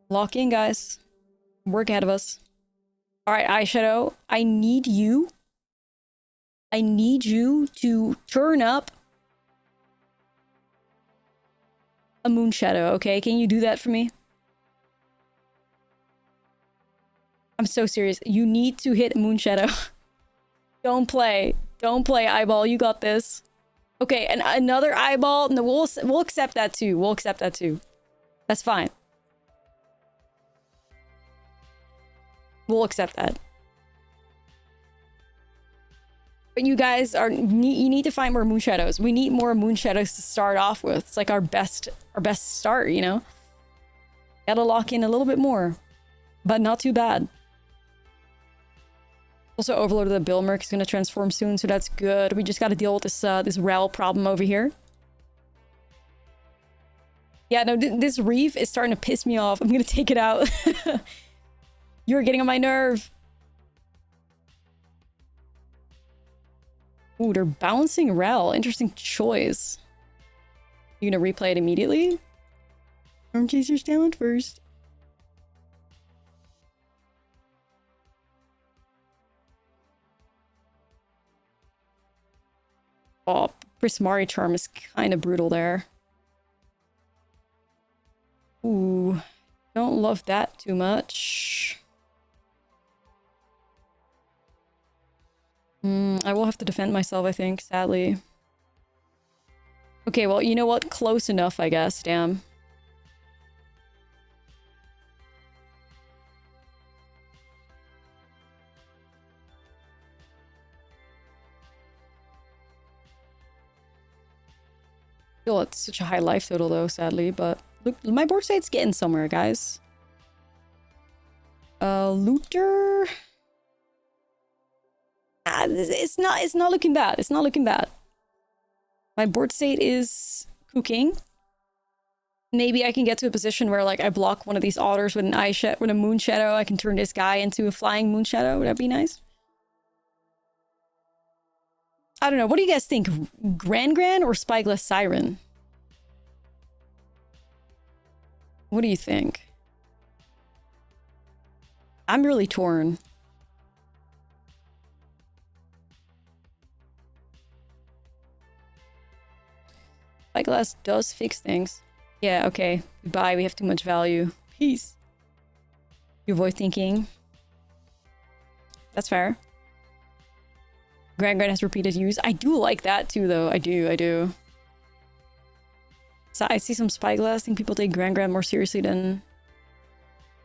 Lock in, guys. Work ahead of us. Alright, Eyeshadow. I need you to turn up a Moonshadow, okay? Can you do that for me? I'm so serious. You need to hit Moonshadow. Don't play. Don't play, Eyeball. You got this. Okay, and another Eyeball. No, we'll accept that too. We'll accept that too. That's fine. We'll accept that. But you guys you need to find more Moonshadows. We need more Moonshadows to start off with. It's like our best start, you know? Gotta lock in a little bit more. But not too bad. Also, Overlord of the Bilmerk is gonna transform soon, so that's good. We just gotta deal with this Rel problem over here. Yeah, no, this Reef is starting to piss me off. I'm gonna take it out. You're getting on my nerve. Ooh, they're bouncing Rel. Interesting choice. You gonna replay it immediately? Storm Chaser's down first. Oh, Prismari Charm is kind of brutal there. Ooh, don't love that too much. I will have to defend myself, I think, sadly. Okay, well, you know what? Close enough, I guess. Damn. Still, it's such a high life total, though, sadly. But look, my board state's getting somewhere, guys. Looter. It's not looking bad. It's not looking bad. My board state is cooking. Maybe I can get to a position where, like, I block one of these otters with an Eyeshadow, with a Moonshadow. I can turn this guy into a flying Moonshadow. Would that be nice? I don't know. What do you guys think? Gran or Spyglass Siren? What do you think? I'm really torn. Spyglass does fix things. Yeah, okay. Goodbye, we have too much value. Peace. You avoid thinking. That's fair. Grand has repeated use. I do like that too, though. I do. So I see some Spyglass. I think people take Grand more seriously than...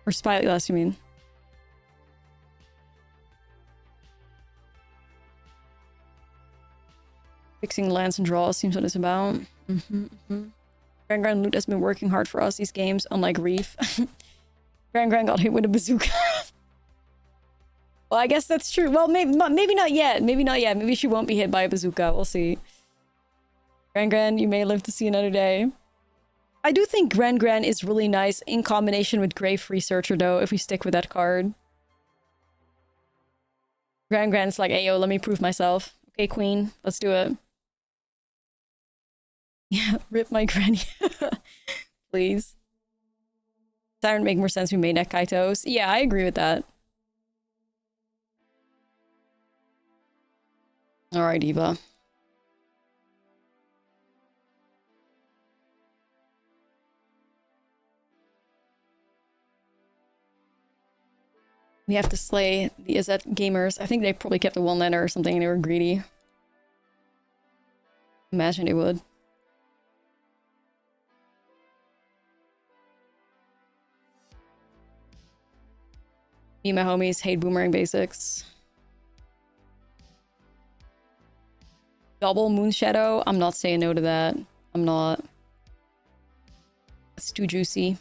Or Spyglass, you mean? Fixing lands and draws seems what it's about. Grand Loot has been working hard for us these games, unlike Reef. Grand got hit with a bazooka. Well, I guess that's true. Well, maybe not yet. Maybe not yet. Maybe she won't be hit by a bazooka. We'll see. Grand, you may live to see another day. I do think Grand is really nice in combination with Grave Researcher, though, if we stick with that card. Grand's like, hey, yo, let me prove myself. Okay, Queen, let's do it. Yeah, rip my granny. Please. Siren make more sense we made that Kaitos. Yeah, I agree with that. Alright, Eva. We have to slay the Izet gamers. I think they probably kept a one-lander or something and they were greedy. Imagine they would. Me and my homies hate boomerang basics. Double Moonshadow? I'm not saying no to that. I'm not. It's too juicy.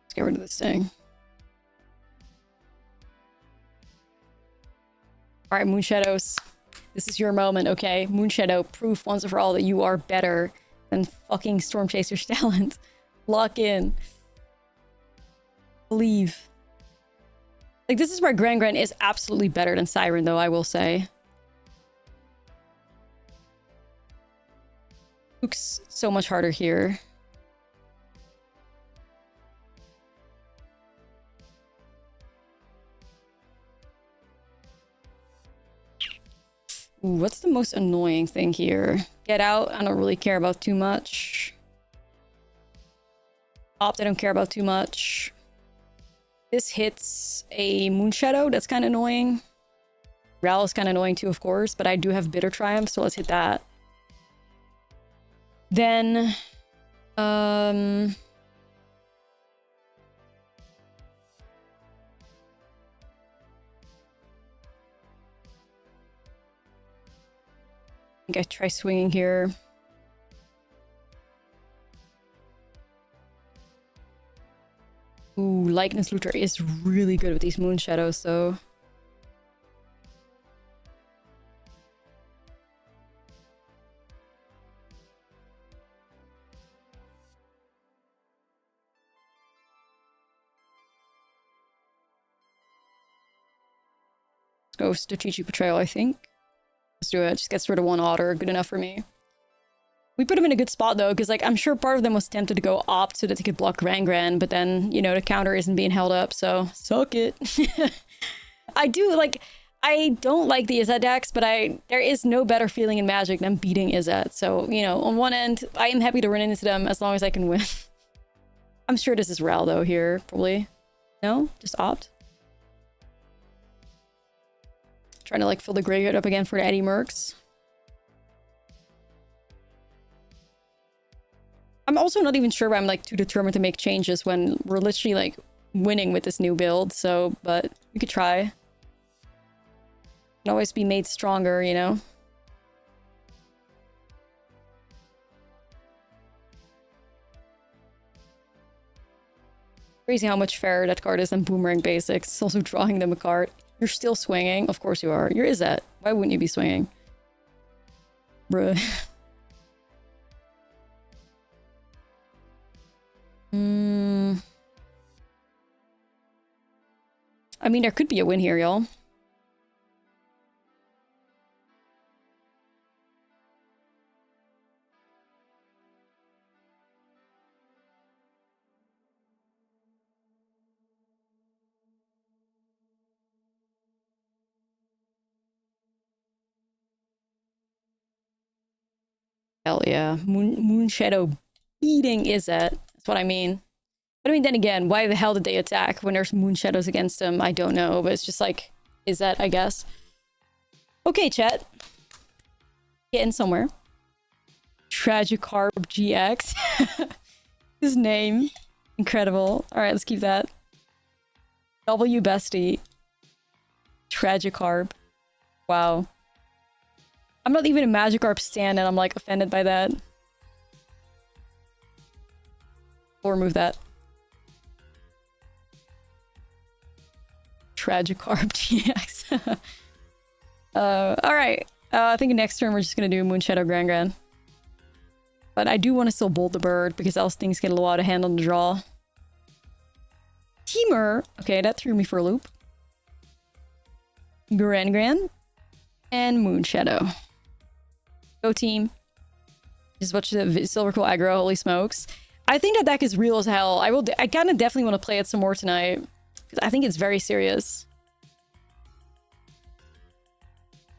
Let's get rid of this thing. Alright, Moonshadows. This is your moment, okay? Moonshadow, proof once and for all that you are better than fucking Stormchaser's talent. Lock in. Believe. Like, this is where Grand is absolutely better than Siren, though, I will say. Luke's so much harder here. Ooh, what's the most annoying thing here? Get out, I don't really care about too much. Opt, I don't care about too much. This hits a Moonshadow, that's kind of annoying. Ral is kind of annoying too, of course, but I do have Bitter Triumph, so let's hit that. Then, I think I try swinging here. Ooh, Likeness Looter is really good with these Moonshadows, so... Let's go Strategic Betrayal, I think. Let's do it. Just gets rid of one otter. Good enough for me. We put him in a good spot, though, because, like, I'm sure part of them was tempted to go Opt so that they could block Grand, but then, you know, the counter isn't being held up, so suck it. I do, like, I don't like the Izzet decks, but there is no better feeling in Magic than beating Izzet. So, you know, on one end, I am happy to run into them as long as I can win. I'm sure this is Ral, though, here, probably. No? Just Opt? Trying to, like, fill the graveyard up again for the Eddie Mercs. I'm also not even sure why I'm, like, too determined to make changes when we're literally, like, winning with this new build, so, but we could try. Can always be made stronger, you know? Crazy how much fairer that card is than Boomerang Basics. It's also drawing them a card. You're still swinging. Of course you are. You're Izzet. Why wouldn't you be swinging? Bruh. I mean, there could be a win here, y'all. Hell yeah. Moonshadow beating Izzet. That's what I mean. But I mean, then again, why the hell did they attack when there's Moonshadows against them? I don't know, but it's just like, Izzet, I guess. Okay, chat. Getting somewhere. Tragicarp GX. His name. Incredible. Alright, let's keep that. W bestie. Tragicarp. Wow. I'm not even a Magikarp stan and I'm like offended by that. We'll remove that. Tragicarp GX. Alright. I think next turn we're just gonna do Moonshadow Gran. But I do want to still bolt the bird because else things get a little out of hand on the draw. Dimir. Okay, that threw me for a loop. Gran. And Moonshadow. Go team. Just watch the Silver Cool aggro, holy smokes. I think that deck is real as hell. I kind of definitely want to play it some more tonight. Because I think it's very serious.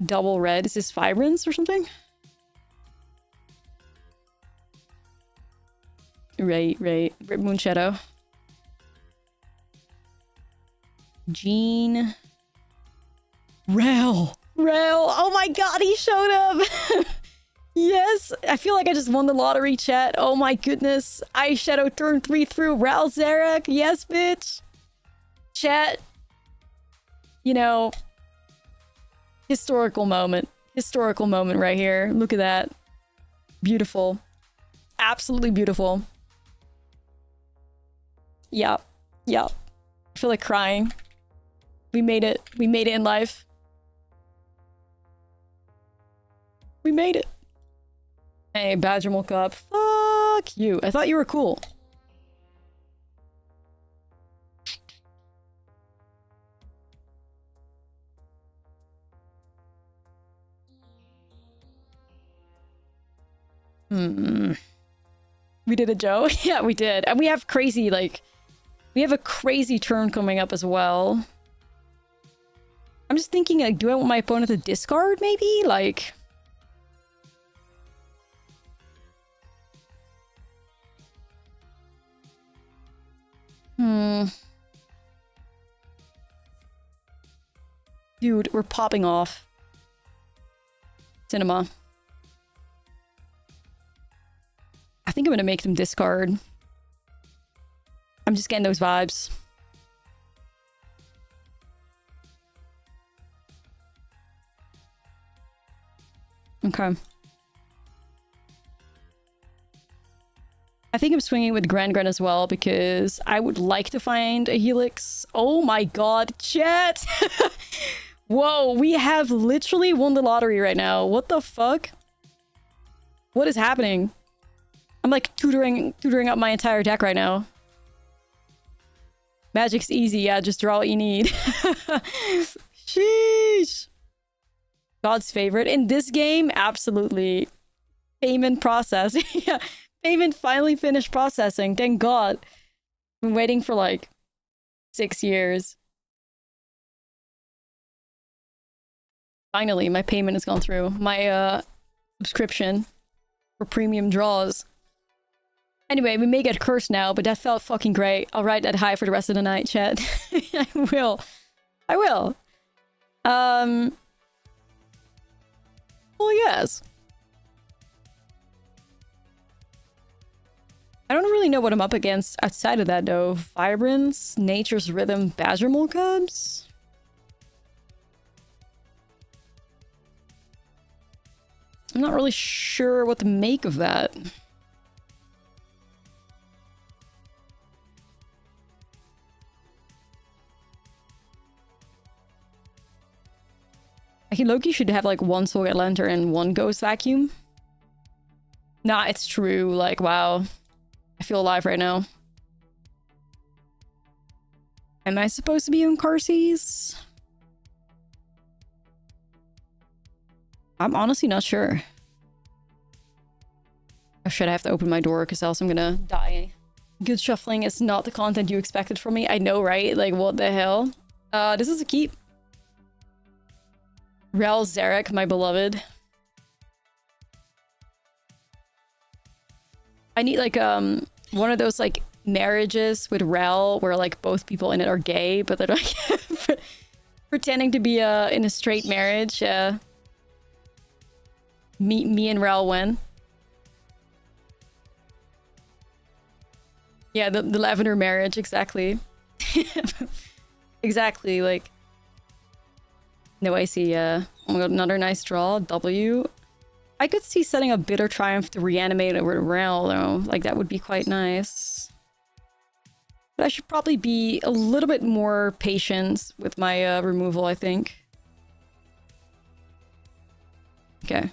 Double red. Is this Vibrance or something? Right. Rip Moonshadow. Jean. Rel! Oh my god, he showed up! Yes! I feel like I just won the lottery, chat. Oh my goodness. Eyeshadow turn 3 through Ral Zarek. Yes, bitch! Chat. You know. Historical moment. Historical moment right here. Look at that. Beautiful. Absolutely beautiful. Yup. I feel like crying. We made it. We made it in life. We made it. Hey, Badgermole Cup. Fuck you. I thought you were cool. We did it, Joe. Yeah, we did. And we have crazy, like... We have a crazy turn coming up as well. I'm just thinking, like, do I want my opponent to discard, maybe? Like... Dude, we're popping off. Cinema. I think I'm gonna make them discard. I'm just getting those vibes. Okay. I think I'm swinging with Gran as well because I would like to find a Helix. Oh my god, chat! Whoa, we have literally won the lottery right now. What the fuck? What is happening? I'm like tutoring up my entire deck right now. Magic's easy, yeah, just draw what you need. Sheesh. God's favorite. In this game, absolutely. Payment process. Yeah, payment finally finished processing. Thank God. I've been waiting for like 6 years. Finally, my payment has gone through. My subscription for premium draws. Anyway, we may get cursed now, but that felt fucking great. I'll ride that high for the rest of the night, chat. I will. Well, yes. I don't really know what I'm up against outside of that, though. Vibrance, Nature's Rhythm, Badgermole Cubs? I'm not really sure what to make of that. Loki should have like one Soulgate Lantern and one Ghost Vacuum. Nah, it's true. Like, wow. I feel alive right now. Am I supposed to be on Carses? I'm honestly not sure. Or should I have to open my door because else I'm gonna die? Good shuffling is not the content you expected from me. I know, right? Like, what the hell? This is a keep. Ral Zarek, my beloved. I need like one of those like marriages with Rel where like both people in it are gay, but they're like pretending to be in a straight marriage. Me and Rel win. Yeah, the lavender marriage, exactly. Exactly, like. No, I see. Oh my god, another nice draw. W. I could see setting a Bitter Triumph to reanimate over Rel, though. Like, that would be quite nice. But I should probably be a little bit more patient with my removal, I think. Okay.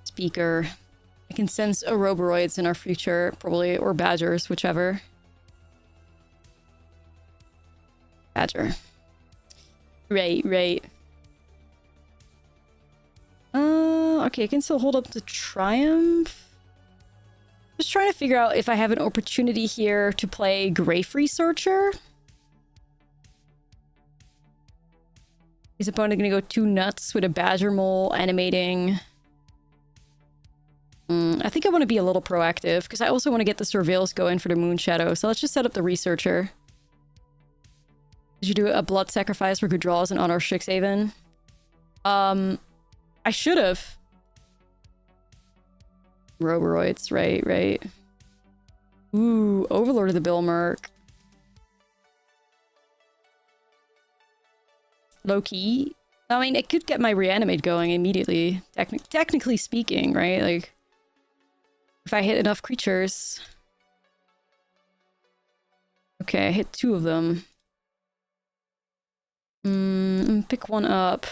Speaker. I can sense Ouroboros in our future, probably, or Badgers, whichever. Badger. Right. Okay, I can still hold up the Triumph. Just trying to figure out if I have an opportunity here to play Grave Researcher. His opponent gonna go too nuts with a Badger Mole animating. I think I want to be a little proactive, because I also want to get the Surveils going for the Moonshadow, so let's just set up the Researcher. Did you do a blood sacrifice for good draws and honor Strixhaven? I should have. Roboroids, right. Ooh, Overlord of the Bilmerk. Low-key. I mean, it could get my Reanimate going immediately, technically speaking, right? Like, if I hit enough creatures. Okay, I hit 2 of them. Pick one up.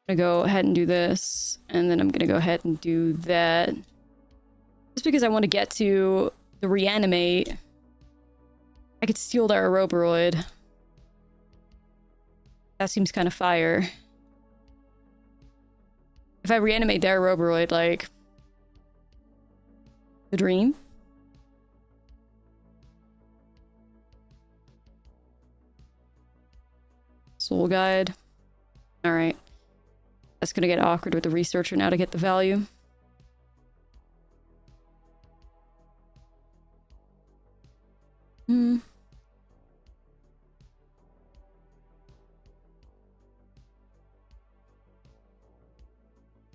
I'm gonna go ahead and do this, and then I'm gonna go ahead and do that. Just because I want to get to the Reanimate. I could steal their Ouroboros. That seems kind of fire. If I Reanimate their Ouroboros, like... the dream? Soul Guide. Alright. That's gonna get awkward with the Researcher now to get the value.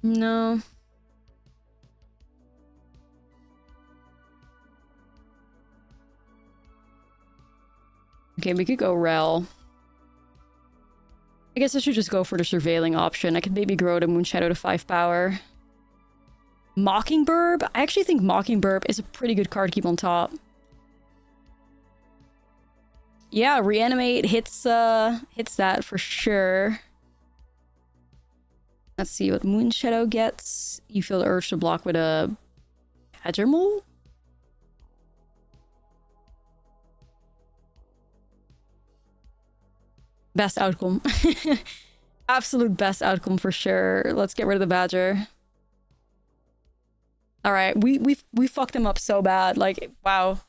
No. Okay, we could go Rel. I guess I should just go for the Surveilling option. I could maybe grow the Moonshadow to 5 power. Mockingbird? I actually think Mockingbird is a pretty good card to keep on top. Yeah, Reanimate hits that for sure. Let's see what Moonshadow gets. You feel the urge to block with a Badger Mole? Best outcome. Absolute best outcome for sure. Let's get rid of the Badger. All right, we fucked him up so bad. Like, wow.